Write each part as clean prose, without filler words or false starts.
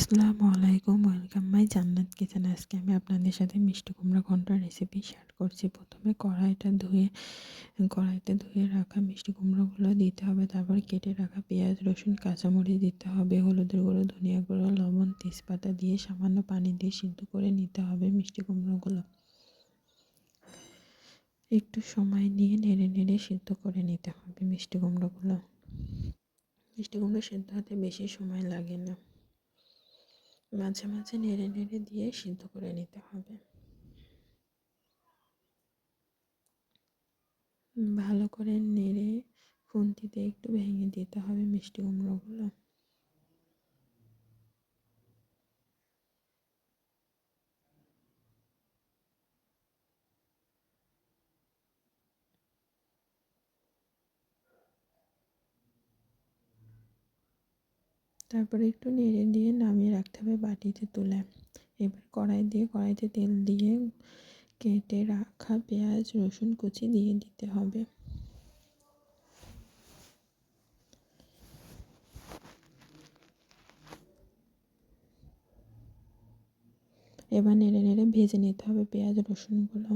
আসসালামু আলাইকুম, welcome my জান্নাত কিচেন। আজকে আমি আপনাদের সাথে মিষ্টি কুমড়া ঘন্টার রেসিপি শেয়ার করছি। প্রথমে কড়াইতে ধুয়ে রাখা মিষ্টি কুমড়োগুলো দিতে হবে। তারপর কেটে রাখা পেঁয়াজ, রসুন, কাঁচামরিচ দিতে হবে। হলুদের গুঁড়ো, ধনিয়া গুঁড়ো, লবণ, তেজপাতা দিয়ে সামান্য পানি দিয়ে সিদ্ধ করে নিতে হবে মিষ্টি কুমড়োগুলো। একটু সময় নিয়ে নেড়ে নেড়ে সিদ্ধ করে নিতে হবে মিষ্টি কুমড়োগুলো। মিষ্টি কুমড়ো সিদ্ধ হতে বেশি সময় লাগে না। মাঝে মাঝে নেড়ে নেড়ে দিয়ে সিদ্ধ করে নিতে হবে। ভালো করে নেড়ে খুন্তিতে একটু ভেঙে দিতে হবে মিষ্টি কুমড়োগুলো। তারপরে একটু নেড়ে দিয়ে নামিয়ে রাখতে হবে বাটিতে তুলে। এবার কড়াইতে তেল দিয়ে কেটে রাখা পেঁয়াজ, রসুন কুচি দিয়ে দিতে হবে। এবার নেড়ে নেড়ে ভেজে নিতে হবে পেঁয়াজ রসুনগুলো।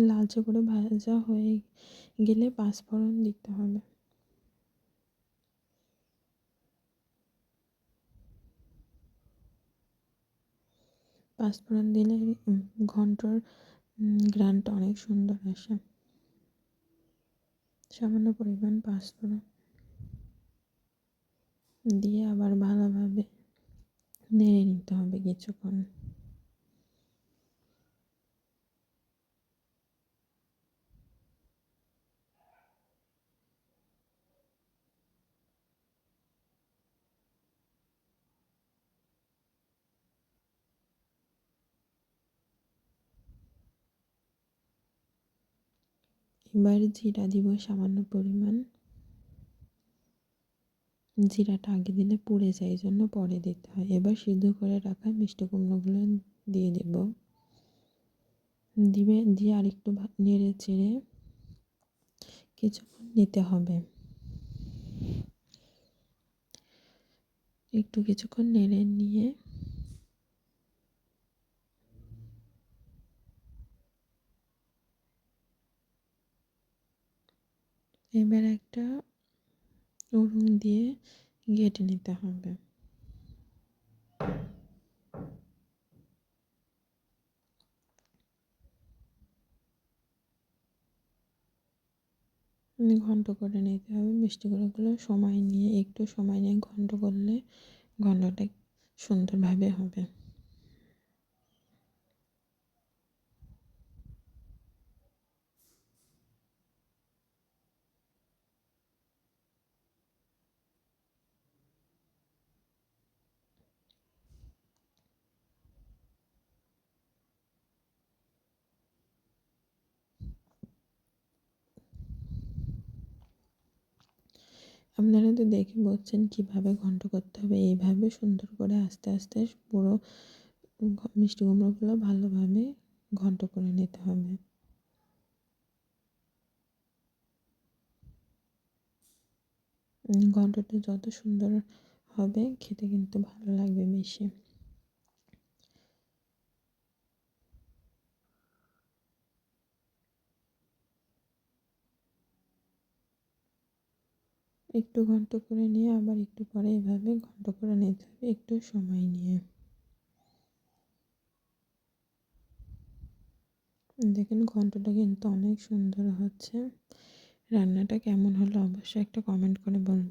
লালচে করে ভাজা হয়ে গেলে পাঁচফোড়ন দিতে হবে। পাঁচফোড়ন দিলে ঘন্টর ঘ্রাণটা অনেক সুন্দর আসে। সামান্য পরিমাণ পাঁচফোড়ন দিয়ে আবার ভালোভাবে নেড়ে নিতে হবে কিছুক্ষণ। এবার জিরা দিব সামান্য পরিমাণ। জিরাটা আগে দিলে পুড়ে যায়, এই জন্য পরে দিতে হয়। এবার সিদ্ধ করে রাখা মিষ্টি কুমড়োগুলো দিয়ে দিয়ে আরেকটু নেড়ে চেড়ে কিছুক্ষণ নিতে হবে। কিছুক্ষণ নেড়ে নিয়ে এবার একটা উনুন দিয়ে ঘেঁটে নিতে হবে। ঘন্ট করে নিতে হবে মিষ্টি কুমড়োগুলো। একটু সময় নিয়ে ঘন্ট করলে ঘন্টটা সুন্দরভাবে হবে। আপনারা তো দেখে বলছেন কিভাবে ঘন্ট করতে হবে। এইভাবে সুন্দর করে আস্তে আস্তে পুরো মিষ্টি কুমড়োগুলো ভালোভাবে ঘন্ট করে নিতে হবে। ঘন্টটা যত সুন্দর হবে খেতে কিন্তু ভালো লাগবে বেশি। একটু ঘন্ট করে নিয়ে আবার একটু পরে এভাবে ঘন্ট করে নিতে হবে একটু সময় নিয়ে। দেখেন ঘন্টটা কিন্তু অনেক সুন্দর হচ্ছে। রান্নাটা কেমন হলো অবশ্যই একটা কমেন্ট করে বলবেন।